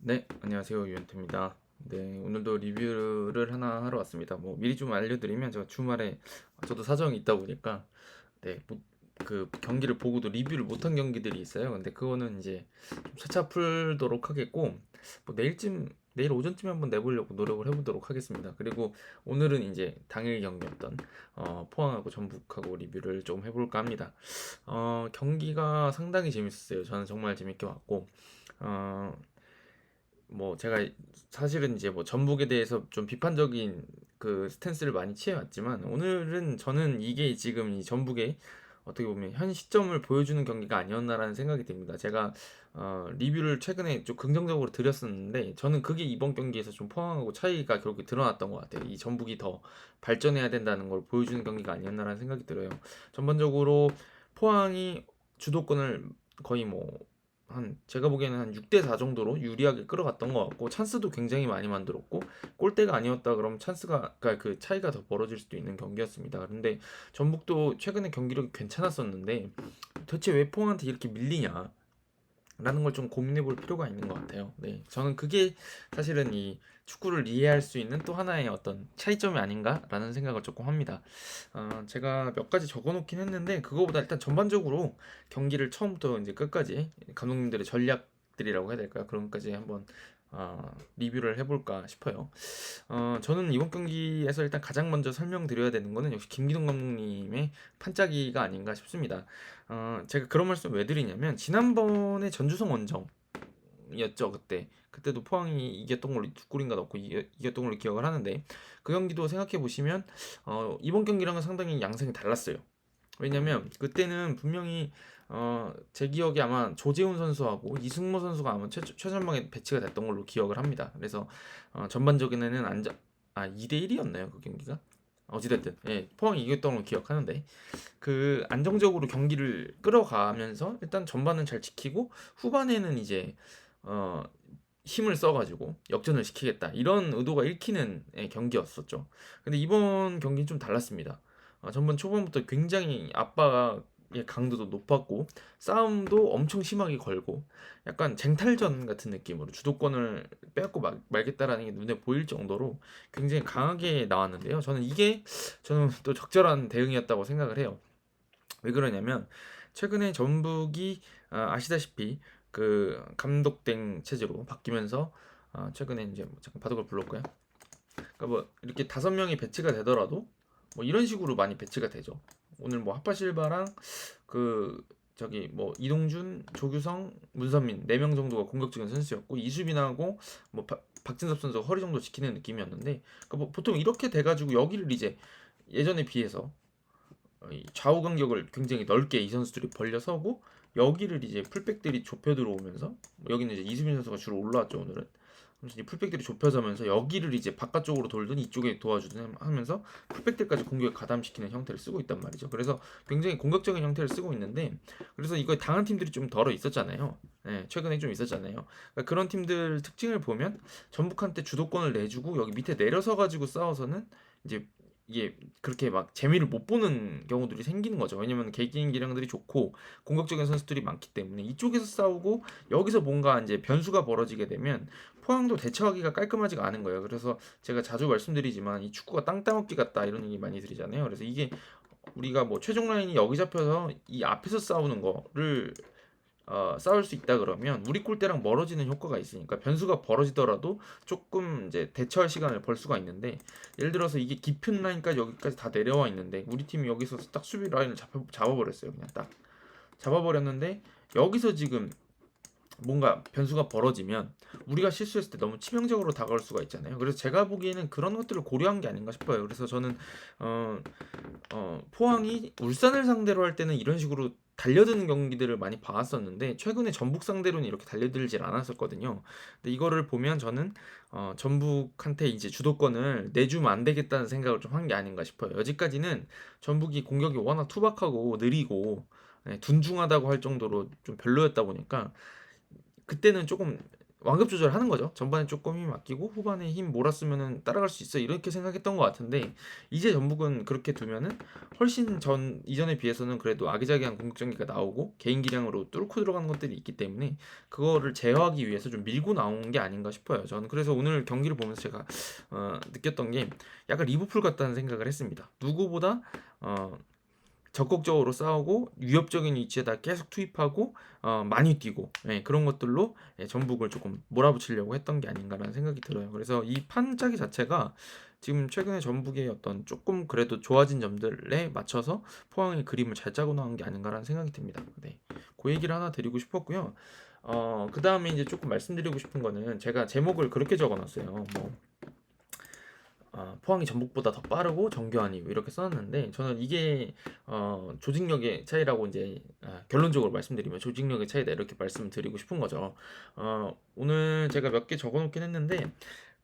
네, 안녕하세요. 유현태입니다. 네, 오늘도 리뷰를 하나 하러 왔습니다. 뭐 미리 좀 알려드리면 제가 주말에 저도 사정이 있다 보니까 그 경기를 보고도 리뷰를 못한 경기들이 있어요. 근데 그거는 이제 좀 차차 풀도록 하겠고, 내일 오전쯤에 한번 내보려고 노력을 해보도록 하겠습니다. 그리고 오늘은 이제 당일 경기였던 포항하고 전북하고 리뷰를 좀 해볼까 합니다. 경기가 상당히 재밌었어요. 저는 정말 재밌게 봤고, 어, 뭐 제가 사실은 이제 뭐 전북에 대해서 좀 비판적인 그 스탠스를 많이 취해왔지만 오늘은 저는 이게 지금 이 전북의 어떻게 보면 현 시점을 보여주는 경기가 아니었나라는 생각이 듭니다. 제가 리뷰를 최근에 좀 긍정적으로 드렸었는데 저는 그게 이번 경기에서 좀 포항하고 차이가 결국에 드러났던 것 같아요. 이 전북이 더 발전해야 된다는 걸 보여주는 경기가 아니었나라는 생각이 들어요. 전반적으로 포항이 주도권을 거의 뭐 제가 보기에는 한 6대 4 정도로 유리하게 끌어갔던 것 같고 찬스도 굉장히 많이 만들었고 골대가 아니었다 그러면 찬스가 그러니까 그 차이가 더 벌어질 수도 있는 경기였습니다. 그런데 전북도 최근에 경기력이 괜찮았었는데 대체 왜 포항한테 이렇게 밀리냐? 라는 걸 좀 고민해 볼 필요가 있는 것 같아요. 네, 저는 그게 사실은 이 축구를 이해할 수 있는 또 하나의 어떤 차이점이 아닌가라는 생각을 조금 합니다. 제가 몇 가지 적어 놓긴 했는데 그거보다 일단 전반적으로 경기를 처음부터 이제 끝까지 감독님들의 전략들이라고 해야 될까요? 그런 것까지 한번 리뷰를 해볼까 싶어요. 저는 이번 경기에서 일단 가장 먼저 설명드려야 되는 거는 역시 김기동 감독님의 판짜기가 아닌가 싶습니다. 제가 그런 말씀 왜 드리냐면 지난번에 전주성 원정이었죠 그때. 그때도 포항이 이겼던 걸로 두 골인가 넣고 이겼던 걸로 기억을 하는데 그 경기도 생각해 보시면 이번 경기랑은 상당히 양상이 달랐어요. 왜냐면 그때는 분명히 제 기억에 아마 조재훈 선수하고 이승모 선수가 아마 최전방에 배치가 됐던 걸로 기억을 합니다. 그래서 전반적인에는 2대 1이었나요 그 경기가? 어찌됐든 예, 포항이 이겼던 걸로 기억하는데 그 안정적으로 경기를 끌어가면서 일단 전반은 잘 지키고 후반에는 이제 어 힘을 써가지고 역전을 시키겠다 이런 의도가 읽히는 경기였었죠. 근데 이번 경기는 좀 달랐습니다. 전반 초반부터 굉장히 압박의 강도도 높았고 싸움도 엄청 심하게 걸고 약간 쟁탈전 같은 느낌으로 주도권을 빼앗고 말겠다라는 게 눈에 보일 정도로 굉장히 강하게 나왔는데요. 저는 또 적절한 대응이었다고 생각을 해요. 왜 그러냐면 최근에 전북이 아시다시피 그 감독땡 체제로 바뀌면서 최근에 이제 뭐 잠깐 바둑을 불러올까요? 그러니까 뭐 이렇게 5명이 배치가 되더라도 뭐 이런 식으로 많이 배치가 되죠. 오늘 뭐 하파실바랑 그 저기 뭐 이동준, 조규성, 문선민 4명 정도가 공격적인 선수였고 이수빈하고 뭐 박진섭 선수가 허리 정도 지키는 느낌이었는데 그러니까 뭐 보통 이렇게 돼가지고 여기를 이제 예전에 비해서 좌우 간격을 굉장히 넓게 이 선수들이 벌려서고 여기를 이제 풀백들이 좁혀 들어오면서 여기는 이제 이수빈 선수가 주로 올라왔죠 오늘은. 그래서 이 풀백들이 좁혀져면서 여기를 이제 바깥쪽으로 돌든 이쪽에 도와주든 하면서 풀백들까지 공격에 가담시키는 형태를 쓰고 있단 말이죠. 그래서 굉장히 공격적인 형태를 쓰고 있는데 그래서 이거 당한 팀들이 좀 덜어 있었잖아요. 네, 최근에 좀 있었잖아요. 그러니까 그런 팀들 특징을 보면 전북한테 주도권을 내주고 여기 밑에 내려서 가지고 싸워서는 이제 이게 그렇게 막 재미를 못 보는 경우들이 생기는 거죠. 왜냐면 개개인 기량들이 좋고 공격적인 선수들이 많기 때문에 이쪽에서 싸우고 여기서 뭔가 이제 변수가 벌어지게 되면 포항도 대처하기가 깔끔하지가 않은 거예요. 그래서 제가 자주 말씀드리지만 이 축구가 땅 따먹기 같다 이런 얘기 많이 드리잖아요. 그래서 이게 우리가 뭐 최종 라인이 여기 잡혀서 이 앞에서 싸우는 거를 싸울 수 있다 그러면 우리 골대랑 멀어지는 효과가 있으니까 변수가 벌어지더라도 조금 이제 대처할 시간을 벌 수가 있는데 예를 들어서 이게 깊은 라인까지 여기까지 다 내려와 있는데 우리 팀이 여기서 딱 수비 라인을 잡아버렸어요. 그냥 딱 잡아버렸는데 여기서 지금 뭔가 변수가 벌어지면 우리가 실수했을 때 너무 치명적으로 다가올 수가 있잖아요. 그래서 제가 보기에는 그런 것들을 고려한 게 아닌가 싶어요. 그래서 저는 어, 포항이 울산을 상대로 할 때는 이런 식으로 달려드는 경기들을 많이 봐왔었는데 최근에 전북 상대로는 이렇게 달려들질 않았었거든요. 근데 이거를 보면 저는 전북한테 이제 주도권을 내주면 안 되겠다는 생각을 좀 한 게 아닌가 싶어요. 여지까지는 전북이 공격이 워낙 투박하고 느리고 둔중하다고 할 정도로 좀 별로였다 보니까 그때는 조금 완급 조절하는 거죠. 전반에 조금 힘 아끼고 후반에 힘 몰았으면은 따라갈 수 있어 이렇게 생각했던 것 같은데 이제 전북은 그렇게 두면은 훨씬 이전에 비해서는 그래도 아기자기한 공격 전개가 나오고 개인 기량으로 뚫고 들어가는 것들이 있기 때문에 그거를 제어하기 위해서 좀 밀고 나온 게 아닌가 싶어요. 저는 그래서 오늘 경기를 보면서 제가 느꼈던 게 약간 리버풀 같다는 생각을 했습니다. 누구보다 적극적으로 싸우고 위협적인 위치에다 계속 투입하고 많이 뛰고 그런 것들로 전북을 조금 몰아붙이려고 했던 게 아닌가라는 생각이 들어요. 그래서 이 판짜기 자체가 지금 최근에 전북의 어떤 조금 그래도 좋아진 점들에 맞춰서 포항의 그림을 잘 짜고 나온 게 아닌가라는 생각이 듭니다. 네, 그 얘기를 하나 드리고 싶었고요. 그 다음에 이제 조금 말씀드리고 싶은 거는 제가 제목을 그렇게 적어놨어요. 뭐 포항이 전북보다 더 빠르고 정교한 이유 이렇게 써놨는데 저는 이게 조직력의 차이라고 이제 결론적으로 말씀드리면 조직력의 차이다 이렇게 말씀드리고 싶은 거죠. 오늘 제가 몇 개 적어놓긴 했는데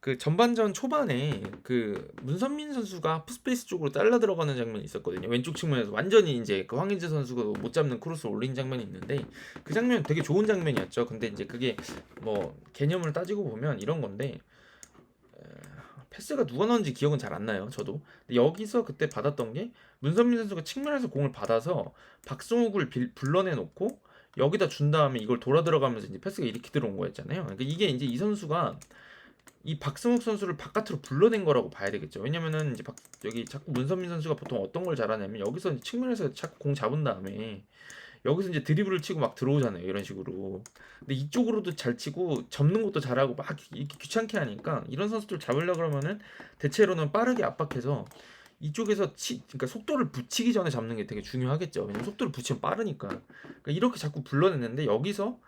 그 전반전 초반에 그 문선민 선수가 하프스페이스 쪽으로 딸라 들어가는 장면이 있었거든요. 왼쪽 측면에서 완전히 이제 그 황인재 선수가 못 잡는 크로스를 올린 장면이 있는데 그 장면 되게 좋은 장면이었죠. 근데 이제 그게 뭐 개념을 따지고 보면 이런 건데 패스가 누가 넣은지 기억은 잘 안 나요. 저도. 근데 여기서 그때 받았던 게 문선민 선수가 측면에서 공을 받아서 박승욱을 불러내 놓고 여기다 준 다음에 이걸 돌아 들어가면서 이제 패스가 이렇게 들어온 거였잖아요. 그러니까 이게 이제 이 선수가 이 박승욱 선수를 바깥으로 불러낸 거라고 봐야 되겠죠. 왜냐면은 이제 여기 자꾸 문선민 선수가 보통 어떤 걸 잘하냐면 여기서 측면에서 자꾸 공 잡은 다음에 여기서 이제 드리블을 치고 막 들어오잖아요. 이런 식으로. 근데 이쪽으로도 잘 치고 접는 것도 잘하고 막 이렇게 귀찮게 하니까 이런 선수들 잡으려 그러면은 대체로는 빠르게 압박해서 이쪽에서 그러니까 속도를 붙이기 전에 잡는 게 되게 중요하겠죠. 왜냐면 속도를 붙이면 빠르니까. 그러니까 이렇게 자꾸 불러냈는데 여기서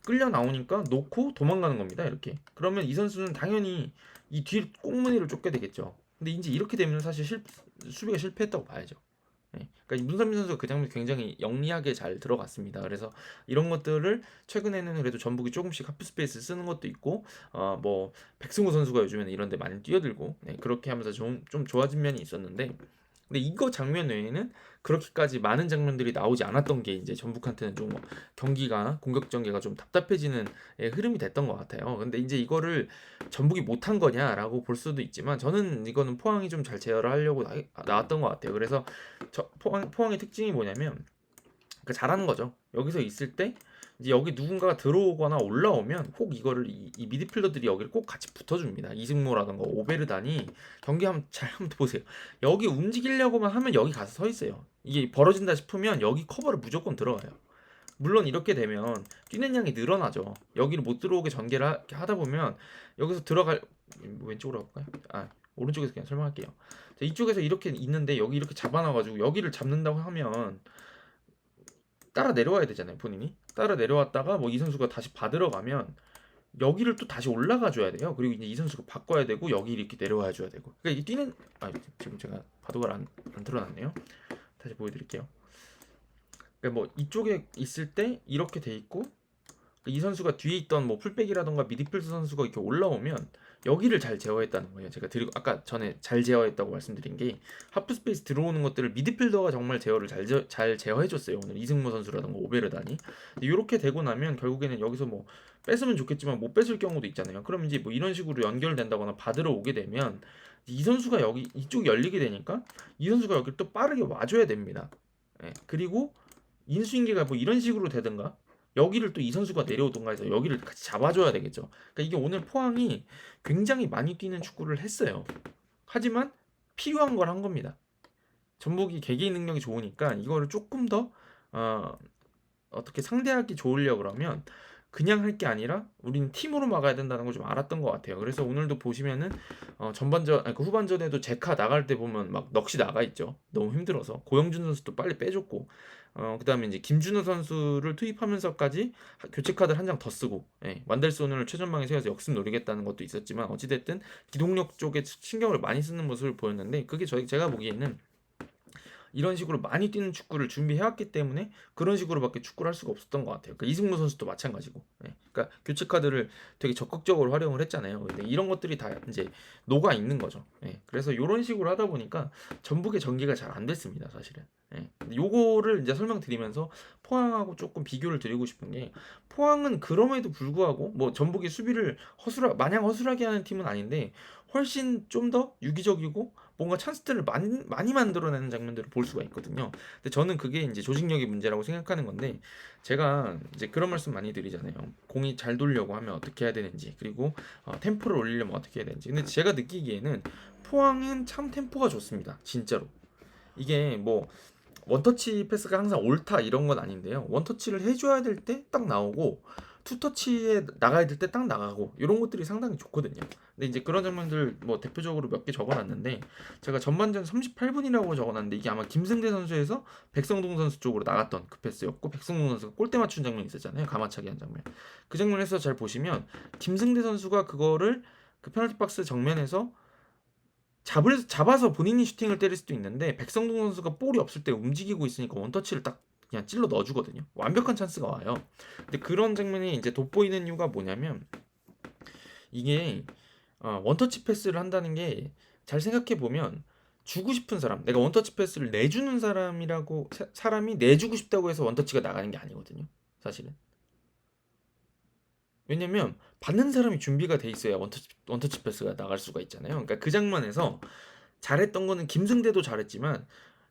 끌려 나오니까 놓고 도망가는 겁니다. 이렇게. 그러면 이 선수는 당연히 이 뒤 꽁무니를 쫓게 되겠죠. 근데 이제 이렇게 되면 사실 수비가 실패했다고 봐야죠. 네. 그러니까 문선민 선수가 그 장면 굉장히 영리하게 잘 들어갔습니다. 그래서 이런 것들을 최근에는 그래도 전북이 조금씩 하프 스페이스 쓰는 것도 있고, 뭐 백승호 선수가 요즘에는 이런데 많이 뛰어들고, 그렇게 하면서 좀 좋아진 면이 있었는데, 근데 이거 장면 외에는 그렇게까지 많은 장면들이 나오지 않았던 게 이제 전북한테는 좀 경기가 공격 전개가 좀 답답해지는 흐름이 됐던 것 같아요. 근데 이제 이거를 전북이 못한 거냐라고 볼 수도 있지만 저는 이거는 포항이 좀 잘 제어를 하려고 나왔던 것 같아요. 그래서 포항의 특징이 뭐냐면 그 잘하는 거죠. 여기서 있을 때 이제 여기 누군가가 들어오거나 올라오면 꼭 이거를 이 미드필더들이 여기를 꼭 같이 붙어줍니다. 이승모라든가 오베르단이 경기 한번 보세요. 여기 움직이려고만 하면 여기 가서 서 있어요. 이게 벌어진다 싶으면 여기 커버를 무조건 들어가요. 물론 이렇게 되면 뛰는 양이 늘어나죠. 여기를 못 들어오게 전개를 하다 보면 여기서 들어갈 왼쪽으로 갈까요? 오른쪽에서 그냥 설명할게요. 자, 이쪽에서 이렇게 있는데 여기 이렇게 잡아놔가지고 여기를 잡는다고 하면 따라 내려와야 되잖아요. 본인이 따라 내려왔다가 뭐 이 선수가 다시 받으러 가면 여기를 또 다시 올라가 줘야 돼요. 그리고 이제 이 선수가 바꿔야 되고 여기 이렇게 내려와 줘야 되고. 그러니까 이게 뛰는 지금 제가 바둑을 안 틀어놨네요. 다시 보여드릴게요. 그러니까 뭐 이쪽에 있을 때 이렇게 돼 있고 이 선수가 뒤에 있던 뭐 풀백이라던가 미드필더 선수가 이렇게 올라오면 여기를 잘 제어했다는 거예요. 제가 아까 전에 잘 제어했다고 말씀드린 게 하프 스페이스 들어오는 것들을 미드필더가 정말 제어를 잘 제어해줬어요. 오늘 이승모 선수라던가 오베르단이. 이렇게 되고 나면 결국에는 여기서 뭐 뺏으면 좋겠지만 못 뺏을 경우도 있잖아요. 그럼 이제 뭐 이런 식으로 연결된다거나 받으러 오게 되면 이 선수가 여기 이쪽이 열리게 되니까 이 선수가 여기 또 빠르게 와줘야 됩니다. 그리고 인수인계가 뭐 이런 식으로 되든가 여기를 또 이 선수가 내려오던가 해서 여기를 같이 잡아줘야 되겠죠. 그러니까 이게 오늘 포항이 굉장히 많이 뛰는 축구를 했어요. 하지만 필요한 걸 한 겁니다. 전북이 개개인 능력이 좋으니까 이거를 조금 더 어떻게 상대하기 좋으려고 그러면 그냥 할 게 아니라 우리는 팀으로 막아야 된다는 걸 좀 알았던 것 같아요. 그래서 오늘도 보시면은 그 후반전에도 제카 나갈 때 보면 막 넋이 나가 있죠. 너무 힘들어서 고영준 선수도 빨리 빼줬고 그다음에 이제 김준호 선수를 투입하면서까지 교체 카드 한 장 더 쓰고 완델손을 최전방에 세워서 역습 노리겠다는 것도 있었지만 어찌됐든 기동력 쪽에 신경을 많이 쓰는 모습을 보였는데 그게 제가 보기에는 이런 식으로 많이 뛰는 축구를 준비해왔기 때문에 그런 식으로밖에 축구를 할 수가 없었던 것 같아요. 그러니까 이승우 선수도 마찬가지고. 예. 그러니까 교체 카드를 되게 적극적으로 활용을 했잖아요. 근데 이런 것들이 다 이제 녹아 있는 거죠. 예. 그래서 이런 식으로 하다 보니까 전북의 전개가 잘 안 됐습니다, 사실은. 예. 요거를 이제 설명드리면서 포항하고 조금 비교를 드리고 싶은 게, 포항은 그럼에도 불구하고 뭐 전북이 수비를 마냥 허술하게 하는 팀은 아닌데 훨씬 좀 더 유기적이고 뭔가 찬스들을 많이 만들어내는 장면들을 볼 수가 있거든요. 근데 저는 그게 이제 조직력의 문제라고 생각하는 건데, 제가 이제 그런 말씀 많이 드리잖아요. 공이 잘 돌려고 하면 어떻게 해야 되는지, 그리고 템포를 올리려면 어떻게 해야 되는지. 근데 제가 느끼기에는 포항은 참 템포가 좋습니다. 진짜로. 이게 뭐 원터치 패스가 항상 옳다 이런 건 아닌데요. 원터치를 해줘야 될 때 딱 나오고, 투터치에 나가야 될 때 딱 나가고, 이런 것들이 상당히 좋거든요. 근데 이제 그런 장면들 뭐 대표적으로 몇 개 적어놨는데, 제가 전반전 38분이라고 적어놨는데 이게 아마 김승대 선수에서 백성동 선수 쪽으로 나갔던 그 패스였고, 백성동 선수가 골대 맞춘 장면이 있었잖아요. 가마차기 한 장면. 그 장면에서 잘 보시면 김승대 선수가 그거를 그 페널티 박스 정면에서 잡아서 본인이 슈팅을 때릴 수도 있는데, 백성동 선수가 볼이 없을 때 움직이고 있으니까 원터치를 딱 그냥 찔러 넣어주거든요. 완벽한 찬스가 와요. 근데 그런 장면이 이제 돋보이는 이유가 뭐냐면, 이게 원터치 패스를 한다는 게, 잘 생각해 보면 주고 싶은 사람, 내가 원터치 패스를 내주는 사람이 내주고 싶다고 해서 원터치가 나가는 게 아니거든요, 사실은. 왜냐면 받는 사람이 준비가 돼 있어야 원터치 패스가 나갈 수가 있잖아요. 그러니까 그 장면에서 잘했던 거는 김승대도 잘했지만,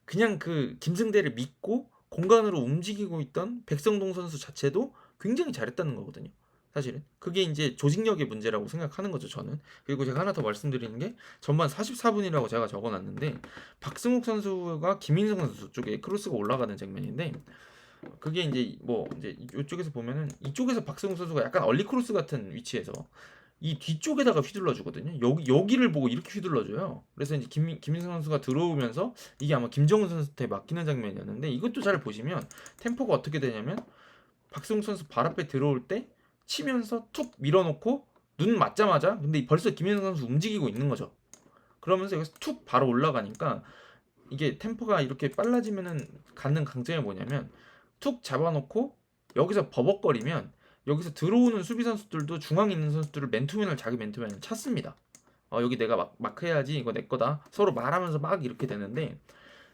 그냥 그 김승대를 믿고 공간으로 움직이고 있던 백성동 선수 자체도 굉장히 잘했다는 거거든요. 사실은 그게 이제 조직력의 문제라고 생각하는 거죠, 저는. 그리고 제가 하나 더 말씀드리는 게, 전반 44분이라고 제가 적어놨는데, 박승욱 선수가 김민성 선수 쪽에 크로스가 올라가는 장면인데, 그게 이제 뭐 이제 이쪽에서 보면은, 이쪽에서 박승욱 선수가 약간 얼리 크로스 같은 위치에서 이 뒤쪽에다가 휘둘러 주거든요. 여기를 보고 이렇게 휘둘러 줘요. 그래서 이제 김민성 선수가 들어오면서 이게 아마 김정은 선수한테 맡기는 장면이었는데, 이것도 잘 보시면 템포가 어떻게 되냐면, 박승욱 선수 발 앞에 들어올 때 치면서 툭 밀어놓고 눈 맞자마자, 근데 벌써 김민성 선수 움직이고 있는 거죠. 그러면서 여기서 툭 바로 올라가니까, 이게 템포가 이렇게 빨라지면은 갖는 강점이 뭐냐면, 툭 잡아놓고 여기서 버벅거리면 여기서 들어오는 수비 선수들도 중앙에 있는 선수들을 자기 맨투맨을 찾습니다. 여기 내가 마크해야지, 이거 내 거다, 서로 말하면서 막 이렇게 되는데,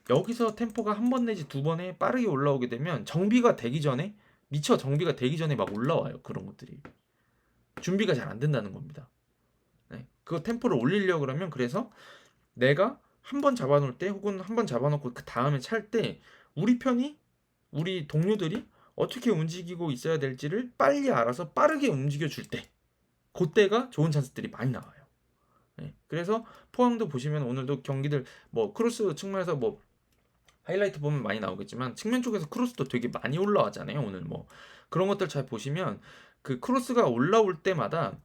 여기서 템포가 한 번 내지 두 번에 빠르게 올라오게 되면 미처 정비가 되기 전에 막 올라와요. 그런 것들이 준비가 잘 안 된다는 겁니다. 네. 그 템포를 올리려고 그러면, 그래서 내가 한 번 잡아놓을 때, 혹은 한 번 잡아놓고 그 다음에 찰 때, 우리 동료들이 어떻게 움직이고 있어야 될지를 빨리 알아서 빠르게 움직여 줄 때, 그때가 좋은 찬스들이 많이 나와요. 네. 그래서 포항도 보시면 오늘도 경기들 뭐 크로스 측면에서 뭐 하이라이트 보면 많이 나오겠지만, 측면 쪽에서 크로스도 되게 많이 올라왔잖아요. 오늘 뭐 그런 것들 잘 보시면, 그 크로스가 올라올 때마다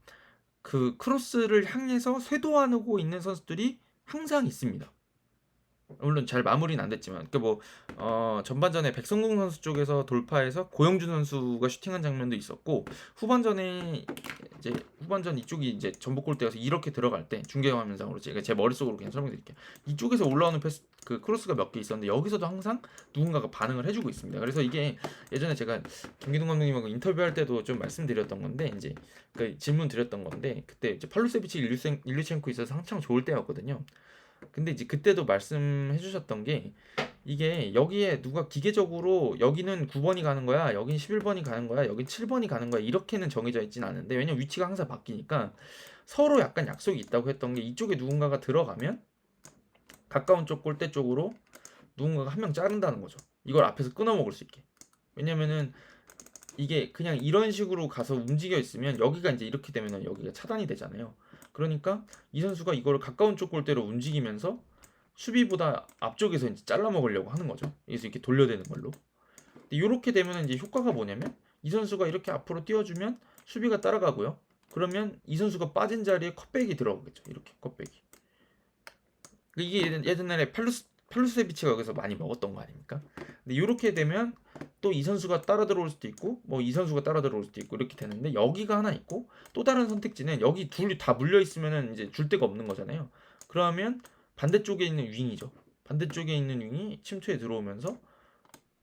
그 크로스를 향해서 쇄도하고 있는 선수들이 항상 있습니다. 물론 잘 마무리는 안 됐지만, 그 뭐 전반전에 백성공 선수 쪽에서 돌파해서 고영준 선수가 슈팅한 장면도 있었고, 후반전 이쪽이 이제 전북 골대여서 이렇게 들어갈 때, 중계 화면상으로 제가 제 머릿속으로 그냥 설명드릴게요. 이쪽에서 올라오는 패스, 그 크로스가 몇 개 있었는데, 여기서도 항상 누군가가 반응을 해주고 있습니다. 그래서 이게 예전에 제가 김기동 감독님하고 인터뷰할 때도 좀 말씀드렸던 건데, 이제 그 질문 드렸던 건데, 그때 이제 팔루세비치 일류첸코 있어서 한창 좋을 때였거든요. 근데 이제 그때도 말씀해 주셨던 게, 이게 여기에 누가 기계적으로 여기는 9번이 가는 거야, 여긴 11번이 가는 거야, 여긴 7번이 가는 거야, 이렇게는 정해져 있진 않은데, 왜냐면 위치가 항상 바뀌니까 서로 약간 약속이 있다고 했던 게, 이쪽에 누군가가 들어가면 가까운 쪽 골대 쪽으로 누군가가 한 명 자른다는 거죠. 이걸 앞에서 끊어 먹을 수 있게. 왜냐면은 이게 그냥 이런 식으로 가서 움직여 있으면 여기가 이제 이렇게 되면 여기가 차단이 되잖아요. 그러니까 이 선수가 이거를 가까운 쪽 골대로 움직이면서 수비보다 앞쪽에서 이제 잘라 먹으려고 하는 거죠. 그래서 이렇게 돌려대는 걸로. 근데 이렇게 되면 이제 효과가 뭐냐면, 이 선수가 이렇게 앞으로 뛰어주면 수비가 따라가고요. 그러면 이 선수가 빠진 자리에 컷백이 들어오겠죠. 이렇게 컷백이. 이게 예전에 팔루세비치가 여기서 많이 먹었던 거 아닙니까? 근데 이렇게 되면 또 이 선수가 따라 들어올 수도 있고, 뭐 이 선수가 따라 들어올 수도 있고, 이렇게 되는데, 여기가 하나 있고, 또 다른 선택지는 여기 둘이 다 물려 있으면은 이제 줄 데가 없는 거잖아요. 그러면 반대쪽에 있는 윙이죠. 반대쪽에 있는 윙이 침투에 들어오면서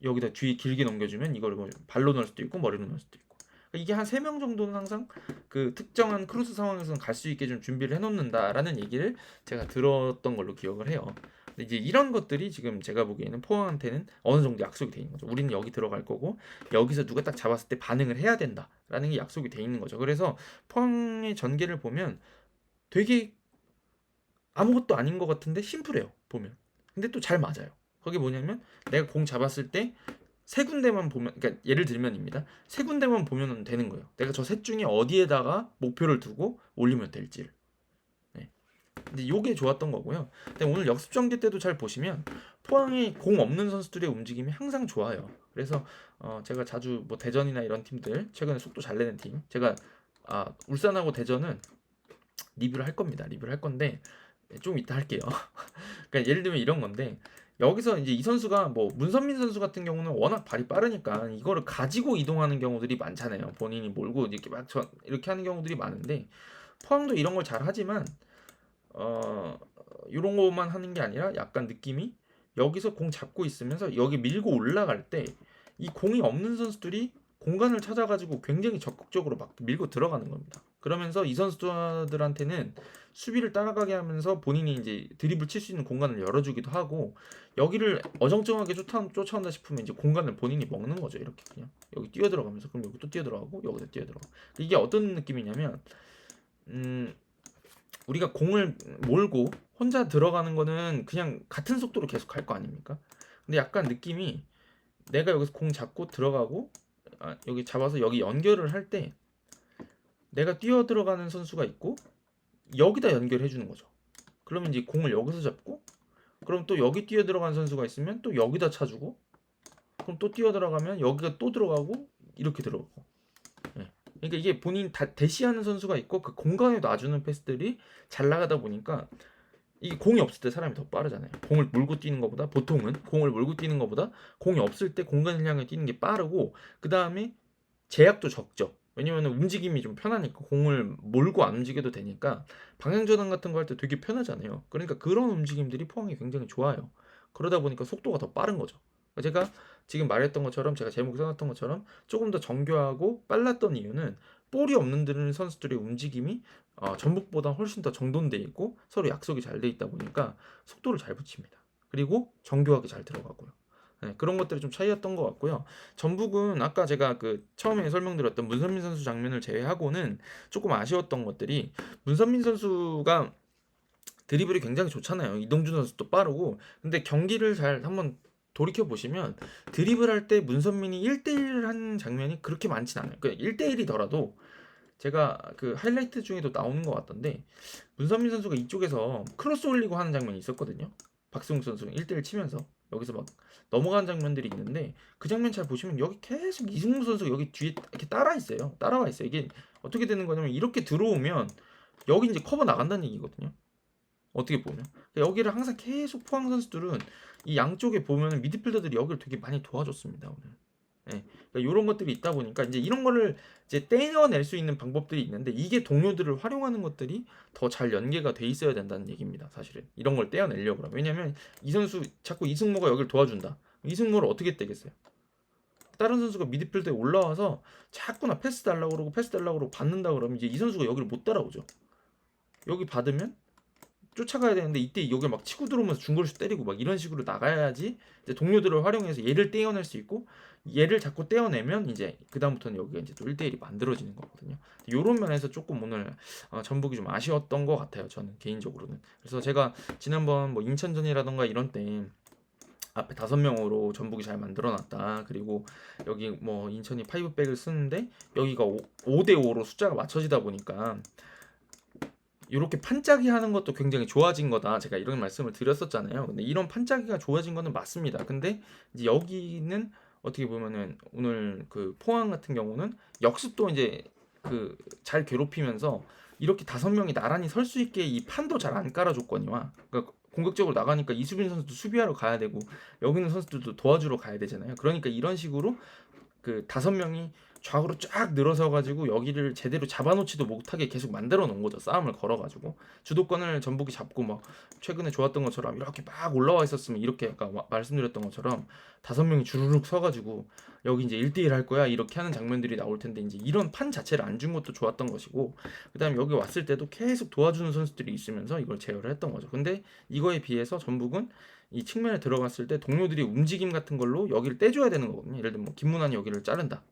여기다 뒤에 길게 넘겨주면 이걸 뭐 발로 넣을 수도 있고 머리로 넣을 수도 있고. 그러니까 이게 한 3명 정도는 항상 그 특정한 크로스 상황에서는 갈 수 있게 좀 준비를 해놓는다라는 얘기를 제가 들었던 걸로 기억을 해요. 근데 이제 이런 것들이 지금 제가 보기에는 포항한테는 어느 정도 약속이 돼 있는 거죠. 우리는 여기 들어갈 거고 여기서 누가 딱 잡았을 때 반응을 해야 된다라는 게 약속이 돼 있는 거죠. 그래서 포항의 전개를 보면 되게 아무것도 아닌 것 같은데 심플해요, 보면. 근데 또 잘 맞아요. 거기 뭐냐면 내가 공 잡았을 때 세 군데만 보면, 그러니까 예를 들면입니다. 세 군데만 보면 되는 거예요. 내가 저 셋 중에 어디에다가 목표를 두고 올리면 될지를. 네. 근데 요게 좋았던 거고요. 근데 오늘 역습 전개 때도 잘 보시면 포항이 공 없는 선수들의 움직임이 항상 좋아요. 그래서 제가 자주 뭐 대전이나 이런 팀들, 최근에 속도 잘 내는 팀, 제가 울산하고 대전은 리뷰를 할 겁니다. 리뷰를 할 건데 좀 이따 할게요. 그러니까 예를 들면 이런 건데, 여기서 이제 이 선수가 뭐 문선민 선수 같은 경우는 워낙 발이 빠르니까 이거를 가지고 이동하는 경우들이 많잖아요. 본인이 몰고 이렇게 막 이렇게 하는 경우들이 많은데, 포항도 이런 걸 잘 하지만 이런 것만 하는 게 아니라 약간 느낌이 여기서 공 잡고 있으면서 여기 밀고 올라갈 때 이 공이 없는 선수들이 공간을 찾아가지고 굉장히 적극적으로 막 밀고 들어가는 겁니다. 그러면서 이 선수들한테는 수비를 따라가게 하면서 본인이 이제 드리블 칠 수 있는 공간을 열어주기도 하고, 여기를 어정쩡하게 쫓아온다 싶으면 이제 공간을 본인이 먹는 거죠. 이렇게 그냥 여기 뛰어 들어가면서, 그럼 여기 또 뛰어 들어가고 여기도 뛰어 들어가. 이게 어떤 느낌이냐면 우리가 공을 몰고 혼자 들어가는 거는 그냥 같은 속도로 계속 갈 거 아닙니까? 근데 약간 느낌이 내가 여기서 공 잡고 들어가고 여기 잡아서 여기 연결을 할 때 내가 뛰어 들어가는 선수가 있고 여기다 연결해 주는 거죠. 그러면 이제 공을 여기서 잡고, 그럼 또 여기 뛰어 들어가는 선수가 있으면 또 여기다 차주고, 그럼 또 뛰어 들어가면 여기가 또 들어가고 이렇게 들어가고. 예. 그러니까 이게 본인 대시하는 선수가 있고 그 공간에 놔주는 패스들이 잘 나가다 보니까 이게 공이 없을 때 사람이 더 빠르잖아요. 공을 물고 뛰는 것보다, 보통은 공을 물고 뛰는 것보다 공이 없을 때 공간을 향해 뛰는 게 빠르고, 그 다음에 제약도 적죠. 왜냐면 움직임이 좀 편하니까, 공을 몰고 안 움직여도 되니까 방향전환 같은 거 할 때 되게 편하잖아요. 그러니까 그런 움직임들이 포항이 굉장히 좋아요. 그러다 보니까 속도가 더 빠른 거죠. 제가 지금 말했던 것처럼, 제가 제목 써놨던 것처럼 조금 더 정교하고 빨랐던 이유는 볼이 없는 선수들의 움직임이 전북보다 훨씬 더 정돈돼 있고 서로 약속이 잘 돼 있다 보니까 속도를 잘 붙입니다. 그리고 정교하게 잘 들어가고요. 네, 그런 것들이 좀 차이였던 것 같고요. 전북은 아까 제가 그 처음에 설명드렸던 문선민 선수 장면을 제외하고는 조금 아쉬웠던 것들이, 문선민 선수가 드리블이 굉장히 좋잖아요. 이동준 선수도 빠르고. 근데 경기를 잘 한번 돌이켜 보시면 드리블할 때 문선민이 1대1을 하는 장면이 그렇게 많진 않아요. 그러니까 1대1이더라도 제가 그 하이라이트 중에도 나오는 것 같던데, 문선민 선수가 이쪽에서 크로스 올리고 하는 장면이 있었거든요. 박승욱 선수가 1대1 치면서 여기서 막 넘어가는 장면들이 있는데, 그 장면 잘 보시면 여기 계속 이승우 선수가 여기 뒤에 이렇게 따라와 있어요. 이게 어떻게 되는 거냐면, 이렇게 들어오면 여기 이제 커버 나간다는 얘기거든요. 어떻게 보면 여기를 항상 계속 포항 선수들은 이 양쪽에 보면 미드필더들이 여기를 되게 많이 도와줬습니다, 오늘. 네. 그러니까 이런 것들이 있다 보니까 이제 이런 거를 이제 떼어낼 수 있는 방법들이 있는데, 이게 동료들을 활용하는 것들이 더 잘 연계가 돼 있어야 된다는 얘기입니다. 사실은 이런 걸 떼어내려고 하면. 왜냐면 이 선수 자꾸 이승모가 여기를 도와준다. 이승모를 어떻게 떼겠어요? 다른 선수가 미드필드에 올라와서 자꾸나 패스 달라고 그러고 받는다 그러면 이제 이 선수가 여기를 못 따라오죠. 여기 받으면 쫓아가야 되는데 이때 여기 막 치고 들어오면서 중거리슛 때리고 막 이런 식으로 나가야지 이제 동료들을 활용해서 얘를 떼어낼 수 있고, 얘를 자꾸 떼어내면 이제 그 다음부터는 여기가 이제 또 1대1이 만들어지는 거거든요. 이런 면에서 조금 오늘 전북이 좀 아쉬웠던 것 같아요, 저는 개인적으로는. 그래서 제가 지난번 뭐 인천전이라던가 이런 때 앞에 5명으로 전북이 잘 만들어놨다, 그리고 여기 뭐 인천이 5백을 쓰는데 여기가 5대5로 숫자가 맞춰지다 보니까 이렇게 판짜기 하는 것도 굉장히 좋아진 거다, 제가 이런 말씀을 드렸었잖아요. 근데 이런 판짜기가 좋아진 거는 맞습니다. 근데 이제 여기는 어떻게 보면은 오늘 그 포항 같은 경우는 역습도 이제 그 잘 괴롭히면서 이렇게 5명이 나란히 설 수 있게 이 판도 잘 안 깔아줬거니와, 그러니까 공격적으로 나가니까 이수빈 선수도 수비하러 가야 되고 여기 있는 선수들도 도와주러 가야 되잖아요. 그러니까 이런 식으로 그 5명이 좌우로 쫙 늘어서 가지고 여기를 제대로 잡아놓지도 못하게 계속 만들어 놓은 거죠. 싸움을 걸어 가지고 주도권을 전북이 잡고 막 최근에 좋았던 것처럼 이렇게 막 올라와 있었으면 이렇게 아까 말씀드렸던 것처럼 5명이 주르륵 서 가지고 여기 이제 1대1 할 거야 이렇게 하는 장면들이 나올 텐데 이제 이런 판 자체를 안 준 것도 좋았던 것이고 그다음에 여기 왔을 때도 계속 도와주는 선수들이 있으면서 이걸 제어를 했던 거죠. 근데 이거에 비해서 전북은 이 측면에 들어갔을 때 동료들이 움직임 같은 걸로 여기를 떼줘야 되는 거거든요. 예를 들면 뭐 김문환이 여기를 자른다.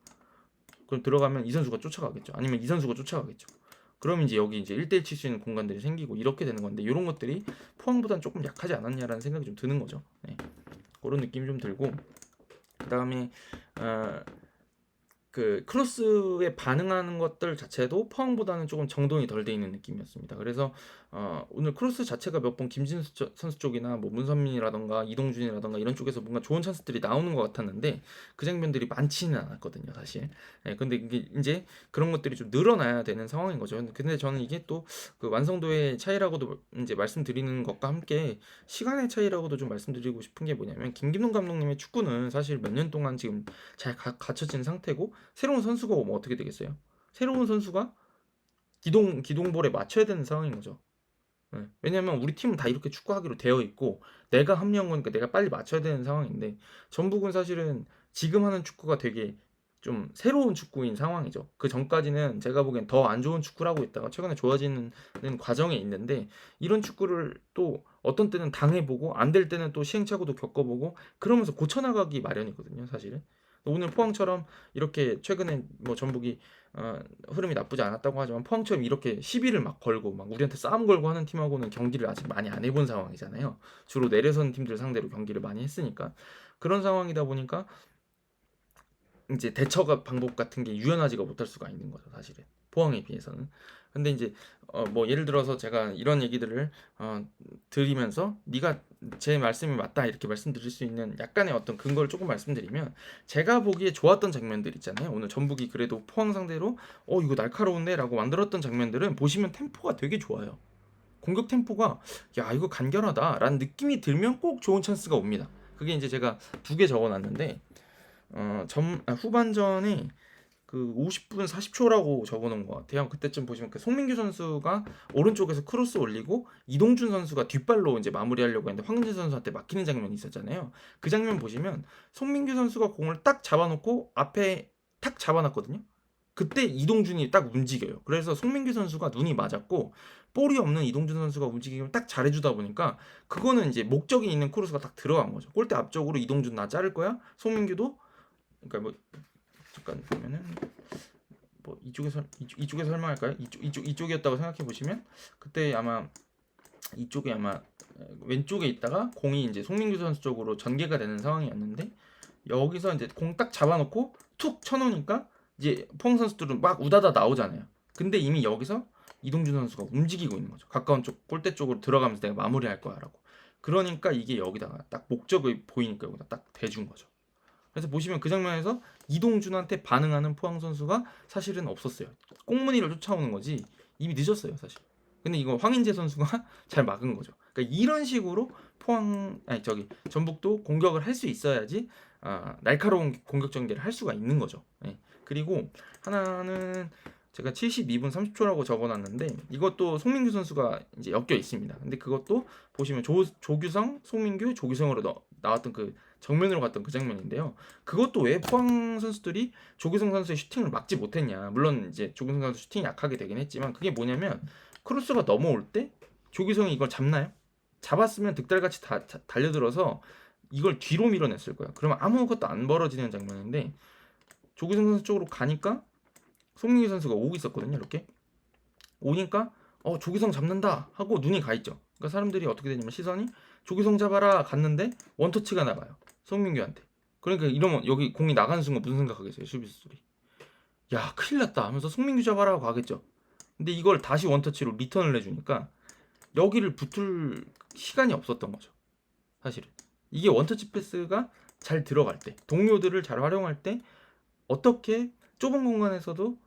그럼 들어가면 이 선수가 쫓아가겠죠. 아니면 이 선수가 쫓아가겠죠. 그럼 이제 여기 이제 1대1 칠 수 있는 공간들이 생기고 이렇게 되는 건데 이런 것들이 포항보다는 조금 약하지 않았냐라는 생각이 좀 드는 거죠. 네. 그런 느낌이 좀 들고 그다음에 그 크로스에 반응하는 것들 자체도 포항보다는 조금 정돈이 덜 돼 있는 느낌이었습니다. 그래서 오늘 크로스 자체가 몇 번 김진수 선수 쪽이나 뭐 문선민이라던가 이동준이라던가 이런 쪽에서 뭔가 좋은 찬스들이 나오는 것 같았는데 그 장면들이 많지는 않았거든요, 사실. 네, 근데 이게 이제 그런 것들이 좀 늘어나야 되는 상황인 거죠. 근데 저는 이게 또 그 완성도의 차이라고도 이제 말씀드리는 것과 함께 시간의 차이라고도 좀 말씀드리고 싶은 게 뭐냐면 김김동 감독님의 축구는 사실 몇 년 동안 지금 잘 갖춰진 상태고 새로운 선수가 오면 어떻게 되겠어요? 새로운 선수가 기동볼에 맞춰야 되는 상황인 거죠. 네. 왜냐면 우리 팀은 다 이렇게 축구하기로 되어 있고 내가 합류한 거니까 내가 빨리 맞춰야 되는 상황인데 전북은 사실은 지금 하는 축구가 되게 좀 새로운 축구인 상황이죠. 그 전까지는 제가 보기엔 더 안 좋은 축구를 하고 있다가 최근에 좋아지는 과정에 있는데 이런 축구를 또 어떤 때는 당해보고 안 될 때는 또 시행착오도 겪어보고 그러면서 고쳐나가기 마련이거든요, 사실은. 오늘 포항처럼 이렇게 최근에 뭐 전북이 흐름이 나쁘지 않았다고 하지만 포항처럼 이렇게 시비를 막 걸고 막 우리한테 싸움 걸고 하는 팀하고는 경기를 아직 많이 안 해본 상황이잖아요. 주로 내려선 팀들 상대로 경기를 많이 했으니까 그런 상황이다 보니까 이제 대처가 방법 같은 게 유연하지가 못할 수가 있는 거죠, 사실은. 포항에 비해서는. 근데 이제 뭐 예를 들어서 제가 이런 얘기들을 드리면서 네가 제 말씀이 맞다 이렇게 말씀드릴 수 있는 약간의 어떤 근거를 조금 말씀드리면 제가 보기에 좋았던 장면들 있잖아요. 오늘 전북이 그래도 포항 상대로 이거 날카로운데라고 만들었던 장면들은 보시면 템포가 되게 좋아요. 공격 템포가 야 이거 간결하다라는 느낌이 들면 꼭 좋은 찬스가 옵니다. 그게 이제 제가 2개 적어놨는데 후반전에 그 50분 40초라고 적어놓은 것 같아요. 그때쯤 보시면 그 송민규 선수가 오른쪽에서 크로스 올리고 이동준 선수가 뒷발로 이제 마무리하려고 했는데 황은재 선수한테 막히는 장면이 있었잖아요. 그 장면 보시면 송민규 선수가 공을 딱 잡아놓고 앞에 탁 잡아놨거든요. 그때 이동준이 딱 움직여요. 그래서 송민규 선수가 눈이 맞았고 볼이 없는 이동준 선수가 움직임을 딱 잘해주다 보니까 그거는 이제 목적이 있는 크로스가 딱 들어간 거죠. 골대 앞쪽으로 이동준 나 자를 거야. 송민규도 그러니까 뭐 잠깐 보면은 뭐 이쪽에서 설명할까요? 이쪽이었다고 생각해 보시면 그때 아마 이쪽에 아마 왼쪽에 있다가 공이 이제 송민규 선수 쪽으로 전개가 되는 상황이었는데 여기서 이제 공 딱 잡아놓고 툭 쳐놓으니까 이제 포항 선수들은 막 우다다 나오잖아요. 근데 이미 여기서 이동준 선수가 움직이고 있는 거죠. 가까운 쪽 골대 쪽으로 들어가면서 내가 마무리할 거야라고. 그러니까 이게 여기다가 딱 목적이 보이니까 여기다 딱 대준 거죠. 그래서 보시면 그 장면에서 이동준한테 반응하는 포항 선수가 사실은 없었어요. 꽁무니를 쫓아오는 거지 이미 늦었어요, 사실. 근데 이거 황인재 선수가 잘 막은 거죠. 그러니까 이런 식으로 전북도 공격을 할 수 있어야지 날카로운 공격 전개를 할 수가 있는 거죠. 네. 그리고 하나는 제가 72분 30초라고 적어놨는데 이것도 송민규 선수가 이제 엮여 있습니다. 근데 그것도 보시면 조규성, 송민규, 조규성으로 나왔던 그 정면으로 갔던 그 장면인데요. 그것도 왜 포항 선수들이 조규성 선수의 슈팅을 막지 못했냐. 물론 이제 조규성 선수 슈팅이 약하게 되긴 했지만 그게 뭐냐면 크로스가 넘어올 때 조규성이 이걸 잡나요? 잡았으면 득달같이 달려들어서 이걸 뒤로 밀어냈을 거야. 그러면 아무것도 안 벌어지는 장면인데 조규성 선수 쪽으로 가니까 송민규 선수가 오고 있었거든요. 이렇게 오니까 조규성 잡는다 하고 눈이 가 있죠. 그러니까 사람들이 어떻게 되냐면 시선이 조규성 잡아라 갔는데 원터치가 나가요. 송민규한테. 그러니까 이러면 여기 공이 나가는 순간 무슨 생각하겠어요? 수비수들이. 야 큰일 났다 하면서 송민규 잡아라 하고 가겠죠. 근데 이걸 다시 원터치로 리턴을 해주니까 여기를 붙을 시간이 없었던 거죠. 사실은. 이게 원터치 패스가 잘 들어갈 때 동료들을 잘 활용할 때 어떻게 좁은 공간에서도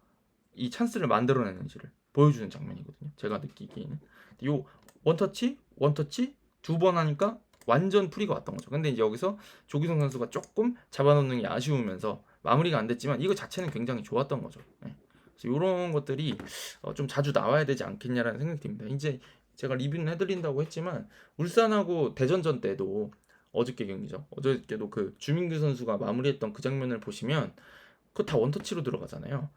이 찬스를 만들어내는지를 보여주는 장면이거든요. 제가 느끼기에는 요 원터치 2번 하니까 완전 프리가 왔던 거죠. 근데 이제 여기서 조기성 선수가 조금 잡아놓는 게 아쉬우면서 마무리가 안 됐지만 이거 자체는 굉장히 좋았던 거죠. 예. 그래서 이런 것들이 좀 자주 나와야 되지 않겠냐라는 생각이 듭니다. 이제 제가 리뷰는 해드린다고 했지만 울산하고 대전전 때도 어저께 경기죠. 어저께도 그 주민규 선수가 마무리했던 그 장면을 보시면 그거 다 원터치로 들어가잖아요.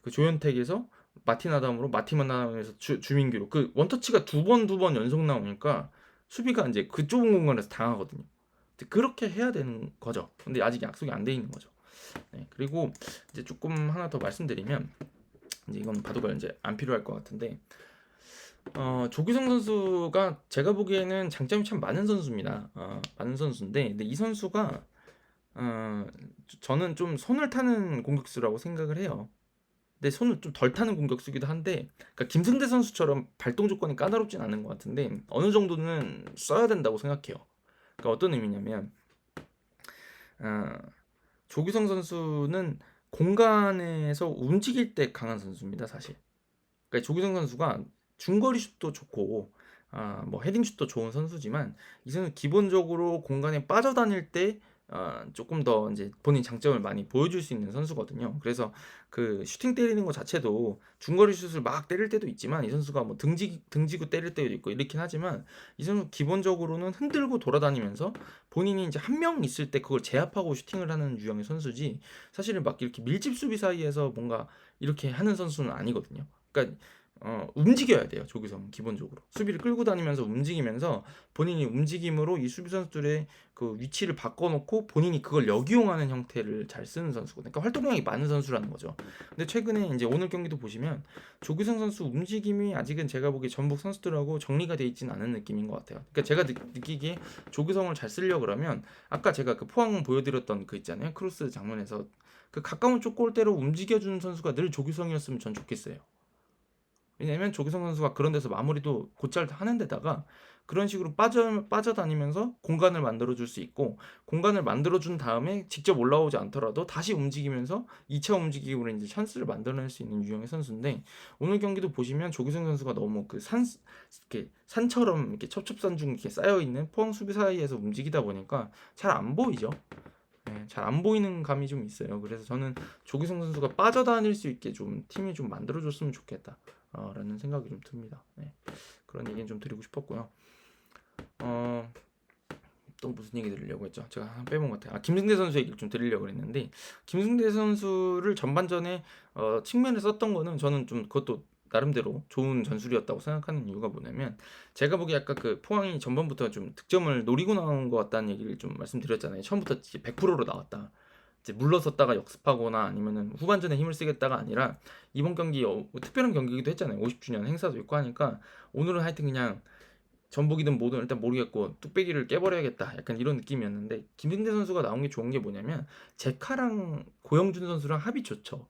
그 조현택에서 마틴 아담으로 마틴 아담에서 주민규로 그 원터치가 두 번 연속 나오니까 수비가 이제 그 좁은 공간에서 당하거든요. 그렇게 해야 되는 거죠. 근데 아직 약속이 안 돼 있는 거죠. 네, 그리고 이제 조금 하나 더 말씀드리면 이제 이건 바둑가 이제 안 필요할 것 같은데 조규성 선수가 제가 보기에는 장점이 참 많은 선수입니다. 많은 선수인데 근데 이 선수가 저는 좀 손을 타는 공격수라고 생각을 해요. 근데 손을 좀 덜 타는 공격수기도 한데 그러니까 김승대 선수처럼 발동 조건이 까다롭진 않은 것 같은데 어느 정도는 써야 된다고 생각해요. 그러니까 어떤 의미냐면 어, 조규성 선수는 공간에서 움직일 때 강한 선수입니다, 사실. 그러니까 조규성 선수가 중거리 슛도 좋고 뭐 헤딩 슛도 좋은 선수지만 이 선수 기본적으로 공간에 빠져다닐 때 조금 더 이제 본인 장점을 많이 보여줄 수 있는 선수거든요. 그래서 그 슈팅 때리는 것 자체도 중거리 슛을 막 때릴 때도 있지만 이 선수가 뭐 등지고 때릴 때도 있고 이렇긴 하지만 이 선수 기본적으로는 흔들고 돌아다니면서 본인이 이제 한 명 있을 때 그걸 제압하고 슈팅을 하는 유형의 선수지 사실은 막 이렇게 밀집 수비 사이에서 뭔가 이렇게 하는 선수는 아니거든요. 그러니까 움직여야 돼요. 조규성은 기본적으로 수비를 끌고 다니면서 움직이면서 본인이 움직임으로 이 수비 선수들의 그 위치를 바꿔놓고 본인이 그걸 역이용하는 형태를 잘 쓰는 선수거든요. 그러니까 활동량이 많은 선수라는 거죠. 근데 최근에 이제 오늘 경기도 보시면 조규성 선수 움직임이 아직은 제가 보기에 전북 선수들하고 정리가 돼 있지는 않은 느낌인 것 같아요. 그러니까 제가 느끼기에 조규성을 잘 쓰려 그러면 아까 제가 그 포항 보여드렸던 그 있잖아요. 크로스 장면에서 그 가까운 쪽 골대로 움직여주는 선수가 늘 조규성이었으면 전 좋겠어요. 왜냐면 조규성 선수가 그런 데서 마무리도 곧잘 하는 데다가 그런 식으로 빠져다니면서 공간을 만들어줄 수 있고 공간을 만들어준 다음에 직접 올라오지 않더라도 다시 움직이면서 2차 움직임으로 이제 찬스를 만들어낼 수 있는 유형의 선수인데 오늘 경기도 보시면 조규성 선수가 너무 그 이렇게 산처럼 이렇게 첩첩산중 이렇게 쌓여 있는 포항 수비 사이에서 움직이다 보니까 잘 안 보이죠. 네, 잘 안 보이는 감이 좀 있어요. 그래서 저는 조기성 선수가 빠져다닐 수 있게 좀 팀이 좀 만들어줬으면 좋겠다. 라는 생각이 좀 듭니다. 네, 그런 얘기는 좀 드리고 싶었고요. 또 무슨 얘기 드리려고 했죠? 제가 하나 빼본 것 같아요. 김승대 선수 얘기를 좀 드리려고 했는데 김승대 선수를 전반전에 측면에 썼던 거는 저는 좀 그것도 나름대로 좋은 전술이었다고 생각하는 이유가 뭐냐면 제가 보기에 아까 그 포항이 전반부터 좀 득점을 노리고 나온 것 같다는 얘기를 좀 말씀드렸잖아요. 처음부터 100%로 나왔다. 이제 물러섰다가 역습하거나 아니면은 후반전에 힘을 쓰겠다가 아니라 이번 경기 특별한 경기이기도 했잖아요. 50주년 행사도 있고 하니까 오늘은 하여튼 그냥 전북이든 뭐든 일단 모르겠고 뚝배기를 깨버려야겠다 약간 이런 느낌이었는데 김승대 선수가 나온 게 좋은 게 뭐냐면 제카랑 고영준 선수랑 합이 좋죠.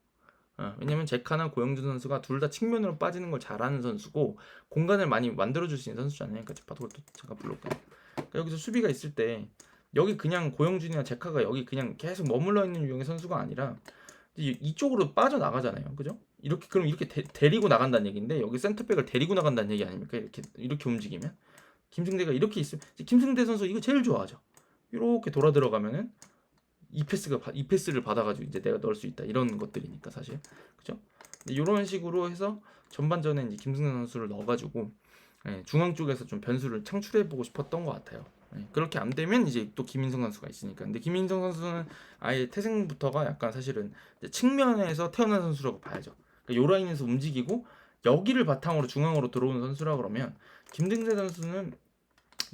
왜냐면 제카나 고영준 선수가 둘 다 측면으로 빠지는 걸 잘하는 선수고 공간을 많이 만들어줄 수 있는 선수잖아요. 그러니까 바둑을 또 잠깐 불러올게요. 그러니까 여기서 수비가 있을 때 여기 그냥 고영준이나 제카가 여기 그냥 계속 머물러 있는 유형의 선수가 아니라 이쪽으로 빠져나가잖아요. 그죠? 이렇게 그럼 이렇게 데리고 나간다는 얘기인데 여기 센터백을 데리고 나간다는 얘기 아닙니까? 이렇게 움직이면 김승대가 이렇게 있으면 김승대 선수 이거 제일 좋아하죠. 이렇게 돌아 들어가면은 이 패스를 받아가지고 이제 내가 넣을 수 있다 이런 것들이니까 사실 그죠? 이런 식으로 해서 전반전에 이제 김승대 선수를 넣어가지고 중앙 쪽에서 좀 변수를 창출해보고 싶었던 것 같아요. 그렇게 안 되면 이제 또 김인성 선수가 있으니까. 근데 김인성 선수는 아예 태생부터가 약간 사실은 측면에서 태어난 선수라고 봐야죠. 그러니까 요 라인에서 움직이고 여기를 바탕으로 중앙으로 들어오는 선수라 그러면 김승대 선수는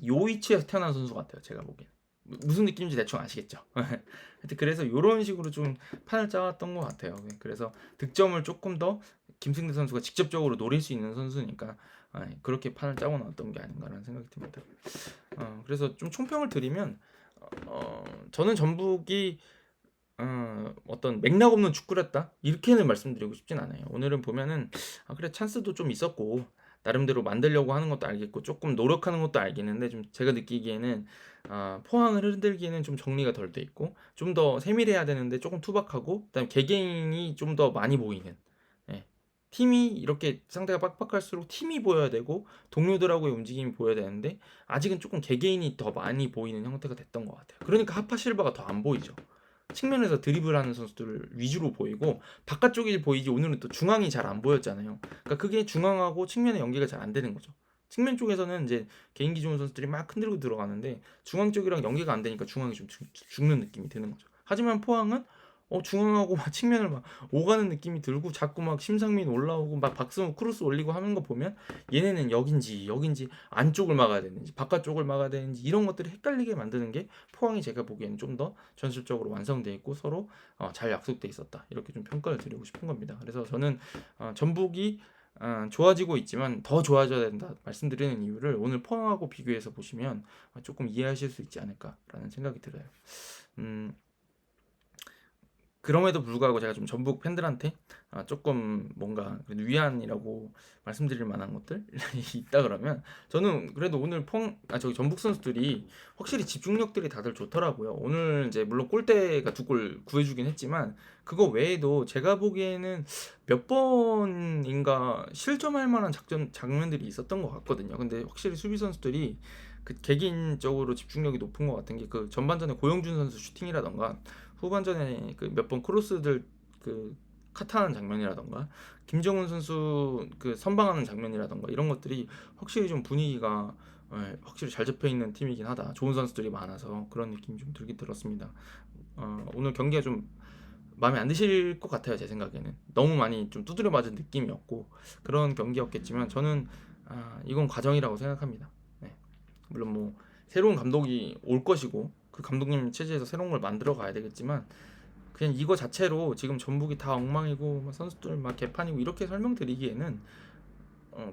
요 위치에서 태어난 선수 같아요. 제가 보기엔. 무슨 느낌인지 대충 아시겠죠? 하여튼 그래서 이런 식으로 좀 판을 짜왔던 것 같아요. 그래서 득점을 조금 더 김승대 선수가 직접적으로 노릴 수 있는 선수니까 그렇게 판을 짜고 나왔던 게 아닌가라는 생각이 듭니다. 그래서 좀 총평을 드리면 저는 전북이 어떤 맥락 없는 축구를 했다 이렇게는 말씀드리고 싶진 않아요. 오늘은 보면은 그래 찬스도 좀 있었고 나름대로 만들려고 하는 것도 알겠고 조금 노력하는 것도 알겠는데 좀 제가 느끼기에는 포항을 흔들기에는 좀 정리가 덜 돼 있고 좀 더 세밀해야 되는데 조금 투박하고 그다음에 개개인이 좀 더 많이 보이는 팀이 이렇게 상대가 빡빡할수록 팀이 보여야 되고 동료들하고의 움직임이 보여야 되는데 아직은 조금 개개인이 더 많이 보이는 형태가 됐던 것 같아요. 그러니까 하파 실바가 더 안 보이죠. 측면에서 드리블하는 선수들 위주로 보이고 바깥쪽이 보이지 오늘은 또 중앙이 잘 안 보였잖아요. 그러니까 그게 중앙하고 측면의 연계가 잘 안 되는 거죠. 측면 쪽에서는 이제 개인기 좋은 선수들이 막 흔들고 들어가는데 중앙 쪽이랑 연계가 안 되니까 중앙이 좀 죽는 느낌이 드는 거죠. 하지만 포항은 중앙하고 막 측면을 막 오가는 느낌이 들고 자꾸 막 심상민 올라오고 막 박승호 크로스 올리고 하는 거 보면 얘네는 여긴지 안쪽을 막아야 되는지 바깥쪽을 막아야 되는지 이런 것들이 헷갈리게 만드는 게 포항이 제가 보기에는 좀 더 전술적으로 완성돼 있고 서로 잘 약속돼 있었다 이렇게 좀 평가를 드리고 싶은 겁니다. 그래서 저는 전북이 좋아지고 있지만 더 좋아져야 된다 말씀드리는 이유를 오늘 포항하고 비교해서 보시면 조금 이해하실 수 있지 않을까라는 생각이 들어요. 음, 그럼에도 불구하고 제가 좀 전북 팬들한테 조금 뭔가 그래도 위안이라고 말씀드릴 만한 것들이 있다 그러면 저는 그래도 오늘 저기 전북 선수들이 확실히 집중력들이 다들 좋더라고요. 오늘 이제 물론 골대가 두 골 구해주긴 했지만 그거 외에도 제가 보기에는 몇 번인가 실점할 만한 장면들이 있었던 것 같거든요. 근데 확실히 수비 선수들이 그 개인적으로 집중력이 높은 것 같은 게 그 전반전에 고영준 선수 슈팅이라던가 후반전에 그 몇 번 크로스들 그 카트하는 장면이라던가 김정훈 선수 그 선방하는 장면이라던가 이런 것들이 확실히 좀 분위기가 확실히 잘 잡혀 있는 팀이긴 하다. 좋은 선수들이 많아서 그런 느낌이 좀 들긴 들었습니다. 오늘 경기가 좀 마음에 안 드실 것 같아요. 제 생각에는 너무 많이 좀 두드려 맞은 느낌이었고 그런 경기였겠지만 저는 이건 과정이라고 생각합니다. 네. 물론 뭐 새로운 감독이 올 것이고 그 감독님 체제에서 새로운 걸 만들어 가야 되겠지만 그냥 이거 자체로 지금 전북이 다 엉망이고 선수들 막 개판이고 이렇게 설명드리기에는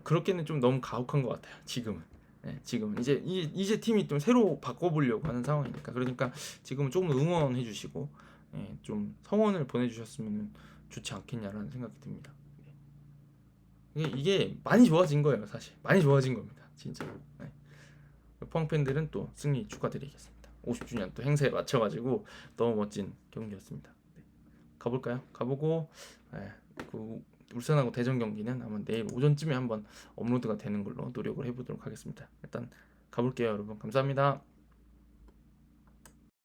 그렇게는 좀 너무 가혹한 것 같아요. 지금은. 네, 지금 이제 팀이 좀 새로 바꿔보려고 하는 상황이니까 그러니까 지금은 조금 응원해 주시고 좀 성원을 보내주셨으면 좋지 않겠냐라는 생각이 듭니다. 이게 많이 좋아진 거예요, 사실. 많이 좋아진 겁니다, 진짜. 네. 포항 팬들은 또 승리 축하드리겠습니다. 50주년 또 행사에 맞춰가지고 너무 멋진 경기였습니다. 네. 가볼까요? 가보고 그 울산하고 대전 경기는 아마 내일 오전쯤에 한번 업로드가 되는 걸로 노력을 해보도록 하겠습니다. 일단 가볼게요, 여러분. 감사합니다.